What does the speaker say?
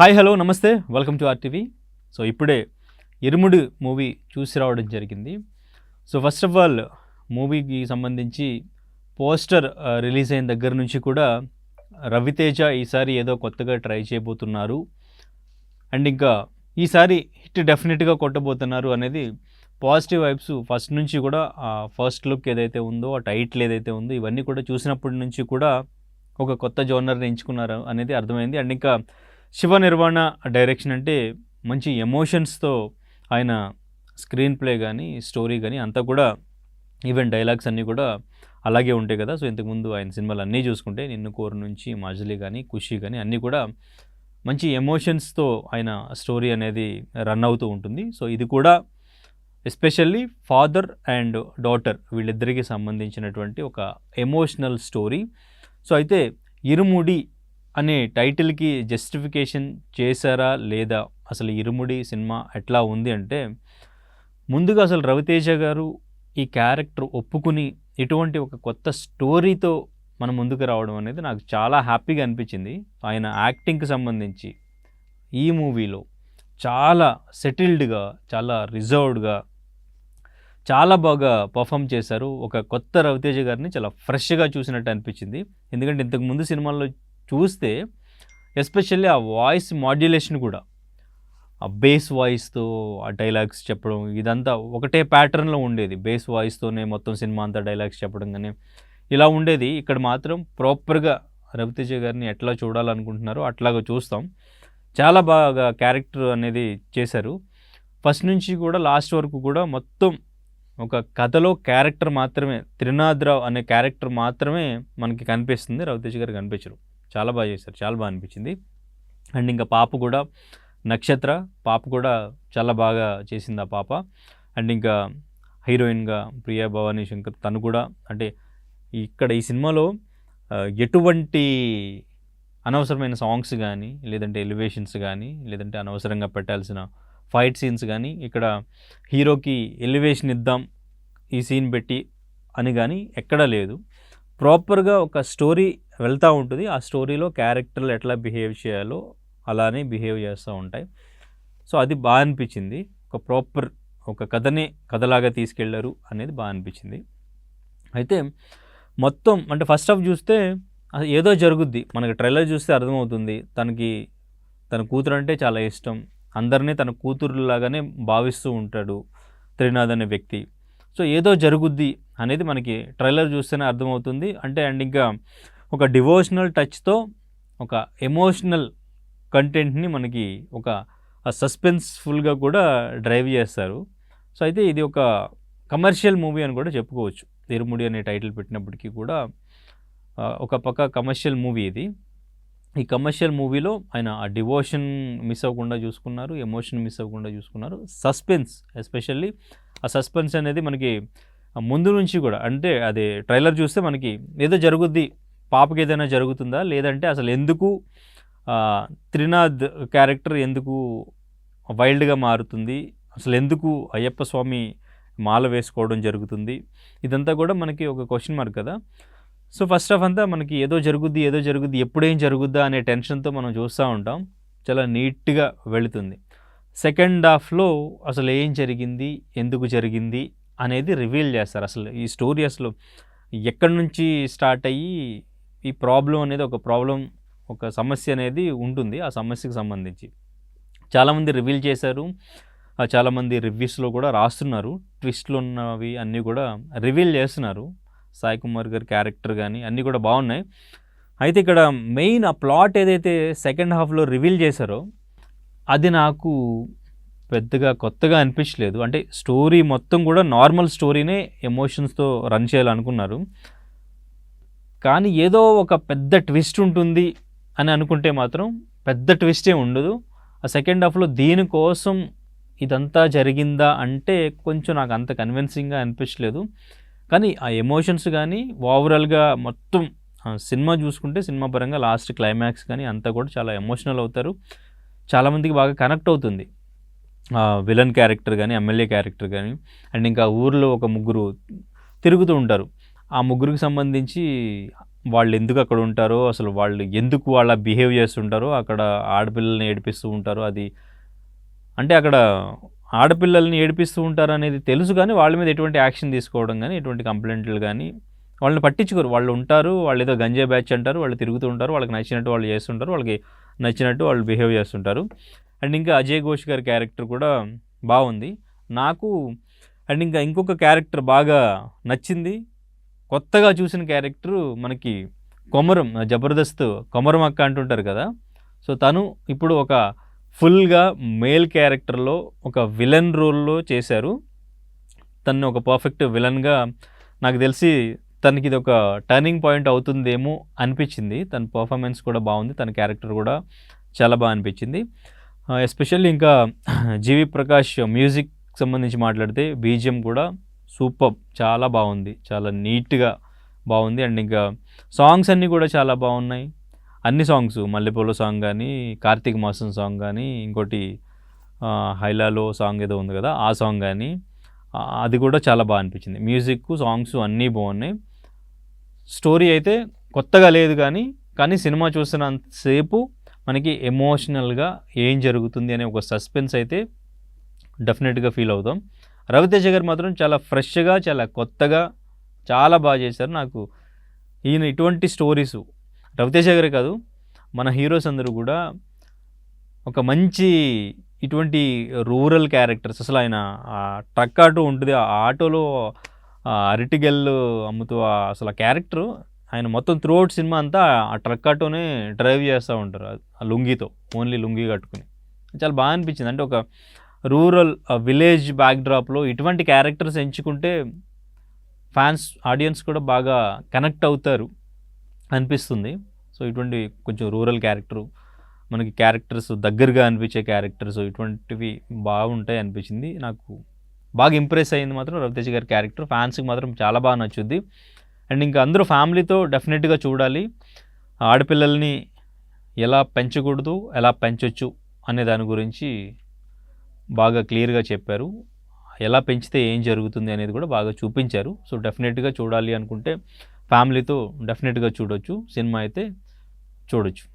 Hi hello నమస్తే welcome to RTV. So ఇప్పుడే ఇరుముడి movie చూసి రావడం జరిగింది. సో ఫస్ట్ ఆఫ్ ఆల్ మూవీకి సంబంధించి పోస్టర్ రిలీజ్ అయిన దగ్గర నుంచి కూడా రవితేజ ఈసారి ఏదో కొత్తగా ట్రై చేయబోతున్నారు అండ్ ఇంకా ఈసారి హిట్ డెఫినెట్గా కొట్టబోతున్నారు అనేది పాజిటివ్ వైబ్స్ ఫస్ట్ నుంచి కూడా. ఫస్ట్ లుక్ ఏదైతే ఉందో, ఆ టైటిల్ ఏదైతే ఉందో, ఇవన్నీ కూడా చూసినప్పటి నుంచి కూడా ఒక కొత్త జోనర్ని ఎంచుకున్నారు అనేది అర్థమైంది. అండ్ ఇంకా శివ నిర్వాణ డైరెక్షన్ అంటే మంచి ఎమోషన్స్తో ఆయన స్క్రీన్ ప్లే కానీ స్టోరీ కానీ అంతా కూడా, ఈవెన్ డైలాగ్స్ అన్నీ కూడా అలాగే ఉంటాయి కదా. సో ఇంతకుముందు ఆయన సినిమాలు అన్నీ చూసుకుంటే నిన్ను కోరు నుంచి మజిలీ కానీ ఖుషి కానీ అన్నీ కూడా మంచి ఎమోషన్స్తో ఆయన స్టోరీ అనేది రన్ అవుతూ ఉంటుంది. సో ఇది కూడా ఎస్పెషల్లీ ఫాదర్ అండ్ డాటర్ వీళ్ళిద్దరికీ సంబంధించినటువంటి ఒక ఎమోషనల్ స్టోరీ. సో అయితే ఇరుముడి అనే టైటిల్కి జస్టిఫికేషన్ చేశారా లేదా, అసలు ఇరుముడి సినిమా ఎట్లా ఉంది అంటే, ముందుగా అసలు రవితేజ గారు ఈ క్యారెక్టర్ ఒప్పుకుని ఇటువంటి ఒక కొత్త స్టోరీతో మన ముందుకు రావడం అనేది నాకు చాలా హ్యాపీగా అనిపించింది. ఆయన యాక్టింగ్కి సంబంధించి ఈ మూవీలో చాలా సెటిల్డ్గా, చాలా రిజర్వ్డ్గా, చాలా బాగా పర్ఫామ్ చేశారు. ఒక కొత్త రవితేజ గారిని చాలా ఫ్రెష్గా చూసినట్టు అనిపించింది. ఎందుకంటే ఇంతకుముందు సినిమాల్లో చూస్తే ఎస్పెషల్లీ ఆ వాయిస్ మాడ్యులేషన్ కూడా, ఆ బేస్ వాయిస్తో ఆ డైలాగ్స్ చెప్పడం, ఇదంతా ఒకటే ప్యాటర్న్లో ఉండేది. బేస్ వాయిస్తోనే మొత్తం సినిమా అంతా డైలాగ్స్ చెప్పడం కానీ ఇలా ఉండేది. ఇక్కడ మాత్రం ప్రాపర్గా రవితేజ గారిని ఎట్లా చూడాలనుకుంటున్నారో అట్లాగా చూస్తాం. చాలా బాగా క్యారెక్టర్ అనేది చేశారు. ఫస్ట్ నుంచి కూడా లాస్ట్ వరకు కూడా మొత్తం ఒక కథలో క్యారెక్టర్ మాత్రమే, త్రినాథరావు అనే క్యారెక్టర్ మాత్రమే మనకి కనిపిస్తుంది. రవితేజ గారు కనిపించరు. చాలా బాగా చేశారు, చాలా బాగా అనిపించింది. అండ్ ఇంకా పాప కూడా, నక్షత్ర పాప కూడా చాలా బాగా చేసింది ఆ పాప. అండ్ ఇంకా హీరోయిన్గా ప్రియా భవానీ శంకర్, తను కూడా అంటే ఇక్కడ ఈ సినిమాలో ఎటువంటి అనవసరమైన సాంగ్స్ కానీ, లేదంటే ఎలివేషన్స్ కానీ, లేదంటే అనవసరంగా పెట్టాల్సిన ఫైట్ సీన్స్ కానీ, ఇక్కడ హీరోకి ఎలివేషన్ ఇద్దాం ఈ సీన్ పెట్టి అని కానీ ఎక్కడా లేదు. ప్రాపర్గా ఒక స్టోరీ వెళ్తూ ఉంటుంది. ఆ స్టోరీలో క్యారెక్టర్లు ఎట్లా బిహేవ్ చేయాలో అలానే బిహేవ్ చేస్తూ ఉంటాయి. సో అది బాగా అనిపించింది. ఒక ప్రాపర్ ఒక కథలాగా తీసుకెళ్లారు అనేది బాగా అనిపించింది. అయితే మొత్తం అంటే ఫస్ట్ హాఫ్ చూస్తే ఏదో జరుగుద్ది, మనకి ట్రైలర్ చూస్తే అర్థమవుతుంది. తన కూతురు అంటే చాలా ఇష్టం, అందరినీ తన కూతురులాగానే భావిస్తూ ఉంటాడు త్రినాథ్ అనే వ్యక్తి. సో ఏదో జరుగుద్ది అనేది మనకి ట్రైలర్ చూస్తేనే అర్థమవుతుంది. అండ్ ఇంకా ఒక డివోషనల్ టచ్తో ఒక ఎమోషనల్ కంటెంట్ని మనకి ఒక సస్పెన్స్ఫుల్గా కూడా డ్రైవ్ చేస్తారు. సో అయితే ఇది ఒక కమర్షియల్ మూవీ అని కూడా చెప్పుకోవచ్చు. ఇరుముడి అనే టైటిల్ పెట్టినప్పటికీ కూడా ఒక పక్క కమర్షియల్ మూవీ ఇది. ఈ కమర్షియల్ మూవీలో ఆయన ఆ డివోషన్ మిస్ అవ్వకుండా చూసుకున్నారు, ఎమోషన్ మిస్ అవ్వకుండా చూసుకున్నారు. సస్పెన్స్, ఎస్పెషల్లీ ఆ సస్పెన్స్ అనేది మనకి ముందు నుంచి కూడా, అంటే అది ట్రైలర్ చూస్తే మనకి ఏదో జరుగుద్ది, పాపకి ఏదైనా జరుగుతుందా, లేదంటే అసలు ఎందుకు త్రినాథ్ క్యారెక్టర్ ఎందుకు వైల్డ్గా మారుతుంది, అసలు ఎందుకు అయ్యప్ప స్వామి మాల వేసుకోవడం జరుగుతుంది, ఇదంతా కూడా మనకి ఒక క్వశ్చన్ మార్క్ కదా. సో ఫస్ట్ హాఫ్ అంతా మనకి ఏదో జరుగుద్ది ఎప్పుడేం జరుగుద్దా అనే టెన్షన్తో మనం చూస్తూ ఉంటాం. చాలా నీట్గా వెళుతుంది. సెకండ్ హాఫ్లో అసలు ఏం జరిగింది, ఎందుకు జరిగింది అనేది రివీల్ చేస్తారు. అసలు ఈ స్టోరీ అసలు ఎక్కడి నుంచి స్టార్ట్ అయ్యి ఈ ప్రాబ్లం అనేది ఒక సమస్య అనేది ఉంటుంది. ఆ సమస్యకు సంబంధించి చాలామంది రివీల్ చేశారు, చాలామంది రివ్యూస్లో కూడా రాస్తున్నారు. ట్విస్ట్లు ఉన్నవి అన్నీ కూడా రివీల్ చేస్తున్నారు. సాయి కుమార్ గారి క్యారెక్టర్ కానీ అన్నీ కూడా బాగున్నాయి. అయితే ఇక్కడ మెయిన్ ఆ ప్లాట్ ఏదైతే సెకండ్ హాఫ్లో రివీల్ చేశారో అది నాకు పెద్దగా కొత్తగా అనిపించలేదు. అంటే స్టోరీ మొత్తం కూడా నార్మల్ స్టోరీనే ఎమోషన్స్తో రన్ చేయాలనుకున్నారు. కానీ ఏదో ఒక పెద్ద ట్విస్ట్ ఉంటుంది అని అనుకుంటే మాత్రం పెద్ద ట్విస్టే ఉండదు. ఆ సెకండ్ హాఫ్లో దీనికోసం ఇదంతా జరిగిందా అంటే కొంచెం నాకు అంత కన్విన్సింగ్గా అనిపించలేదు. కానీ ఆ ఎమోషన్స్ కానీ ఓవరాల్గా మొత్తం సినిమా చూసుకుంటే సినిమా పరంగా లాస్ట్ క్లైమాక్స్ కానీ అంతా కూడా చాలా ఎమోషనల్ అవుతారు. చాలామందికి బాగా కనెక్ట్ అవుతుంది విలన్ క్యారెక్టర్ కానీ, ఎమ్మెల్యే క్యారెక్టర్ కానీ. అండ్ ఇంకా ఊర్లో ఒక ముగ్గురు తిరుగుతూ ఉంటారు. ఆ ముగ్గురికి సంబంధించి వాళ్ళు ఎందుకు అక్కడ ఉంటారో, అసలు వాళ్ళు ఎందుకు అలా బిహేవ్ చేస్తుంటారో, అక్కడ ఆడపిల్లల్ని ఏడిపిస్తూ ఉంటారో, అది అంటే అక్కడ ఆడపిల్లల్ని ఏడిపిస్తూ ఉంటారు అనేది తెలుసు కానీ వాళ్ళ మీద ఎటువంటి యాక్షన్ తీసుకోవడం కానీ, ఎటువంటి కంప్లైంట్లు కానీ వాళ్ళని పట్టించుకోరు. వాళ్ళు ఉంటారు, వాళ్ళు ఏదో గంజాయి బ్యాచ్ అంటారు, వాళ్ళు తిరుగుతూ ఉంటారు, వాళ్ళకి నచ్చినట్టు వాళ్ళు చేస్తుంటారు, వాళ్ళకి నచ్చినట్టు వాళ్ళు బిహేవ్ చేస్తుంటారు. అండ్ ఇంకా అజయ్ ఘోష్ గారి క్యారెక్టర్ కూడా బాగుంది నాకు. అండ్ ఇంకా ఇంకొక క్యారెక్టర్ బాగా నచ్చింది, కొత్తగా చూసిన క్యారెక్టరు మనకి కొమరం, జబర్దస్త్ కొమరం అక్క అంటుంటారు కదా. సో తను ఇప్పుడు ఒక ఫుల్గా మేల్ క్యారెక్టర్లో ఒక విలన్ రోల్లో చేశారు. తను ఒక పర్ఫెక్ట్ విలన్గా నాకు తెలిసి తనకి ఇది ఒక టర్నింగ్ పాయింట్ అవుతుందేమో అనిపించింది. తన పర్ఫార్మెన్స్ కూడా బాగుంది, తన క్యారెక్టర్ కూడా చాలా బాగా అనిపించింది. ఎస్పెషల్లీ ఇంకా జీవి ప్రకాష్ మ్యూజిక్ సంబంధించి మాట్లాడితే బీజిఎం కూడా సూపర్, చాలా బాగుంది, చాలా నీట్గా బాగుంది. అండ్ ఇంకా సాంగ్స్ అన్నీ కూడా చాలా బాగున్నాయి. అన్ని సాంగ్స్, మల్లెపూల సాంగ్ కానీ, కార్తీక మాసం సాంగ్ కానీ, ఇంకోటి హైలాలో సాంగ్ ఏదో ఉంది కదా, ఆ సాంగ్ కానీ, అది కూడా చాలా బాగా అనిపించింది. మ్యూజిక్, సాంగ్స్ అన్నీ బాగున్నాయి. స్టోరీ అయితే కొత్తగా లేదు కానీ సినిమా చూస్తున్నంతసేపు మనకి ఎమోషనల్గా ఏం జరుగుతుంది అనే ఒక సస్పెన్స్ అయితే డెఫినెట్గా ఫీల్ అవుతాం. రవితేజ గారు మాత్రం చాలా ఫ్రెష్గా, చాలా కొత్తగా చాలా బాగా చేశారు. నాకు ఈయన ఇటువంటి స్టోరీసు, రవితేజ గారే కాదు మన హీరోస్ అందరూ కూడా ఒక మంచి ఇటువంటి రూరల్ క్యారెక్టర్స్, అసలు ఆయన ట్రక్ ఆటో ఉంటుంది, ఆ ఆటోలో అరటిగెళ్ళు అమ్ముతూ అసలు ఆ క్యారెక్టరు ఆయన మొత్తం త్రూఅవుట్ సినిమా అంతా ఆ ట్రక్ ఆటోనే డ్రైవ్ చేస్తూ ఉంటారు, ఆ లుంగితో, ఓన్లీ లుంగి కట్టుకుని. చాలా బాగా అనిపించింది. అంటే ఒక రూరల్ విలేజ్ బ్యాక్డ్రాప్లో ఇటువంటి క్యారెక్టర్స్ ఎంచుకుంటే ఫ్యాన్స్, ఆడియన్స్ కూడా బాగా కనెక్ట్ అవుతారు అనిపిస్తుంది. సో ఇటువంటి కొంచెం రూరల్ క్యారెక్టరు, మనకి క్యారెక్టర్స్ దగ్గరగా అనిపించే క్యారెక్టర్స్ ఇటువంటివి బాగుంటాయి అనిపించింది. నాకు బాగా ఇంప్రెస్ అయ్యింది మాత్రం రవితేజ గారి క్యారెక్టర్. ఫ్యాన్స్కి మాత్రం చాలా బాగా నచ్చుద్ది. అండ్ ఇంకా అందరూ ఫ్యామిలీతో డెఫినెట్గా చూడాలి. ఆడపిల్లల్ని ఎలా పెంచకూడదు, ఎలా పెంచొచ్చు అనే దాని గురించి బాగా క్లియర్గా చెప్పారు. ఎలా పెంచితే ఏం జరుగుతుంది అనేది కూడా బాగా చూపించారు. సో డెఫినెట్గా చూడాలి అనుకుంటే ఫ్యామిలీతో డెఫినెట్గా చూడొచ్చు, సినిమా అయితే చూడొచ్చు.